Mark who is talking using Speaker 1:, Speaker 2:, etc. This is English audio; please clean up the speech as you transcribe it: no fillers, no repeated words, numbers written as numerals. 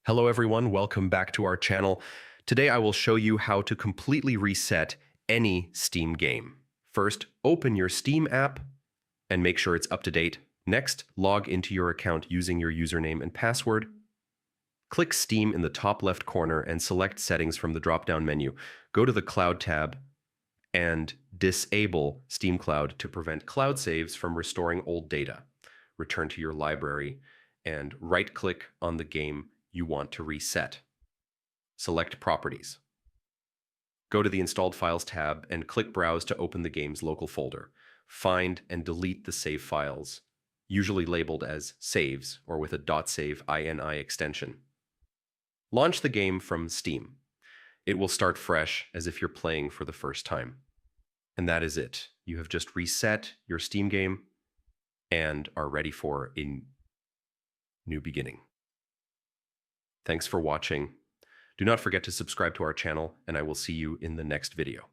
Speaker 1: Hello everyone, welcome back to our channel. Today I will show you how to completely reset any Steam game. First, open your Steam app and make sure it's up to date. Next, log into your account using your username and password. Click Steam in the top left corner and select Settings from the drop-down menu. Go to the Cloud tab and disable Steam Cloud to prevent cloud saves from restoring old data. Return to your library and right-click on the game you want to reset. Select Properties. Go to the Installed Files tab and click Browse to open the game's local folder. Find and delete the save files, usually labeled as saves or with a .save ini extension. Launch the game from Steam. It will start fresh as if you're playing for the first time. And that is it. You have just reset your Steam game and are ready for a new beginning. Thanks for watching. Do not forget to subscribe to our channel, and I will see you in the next video.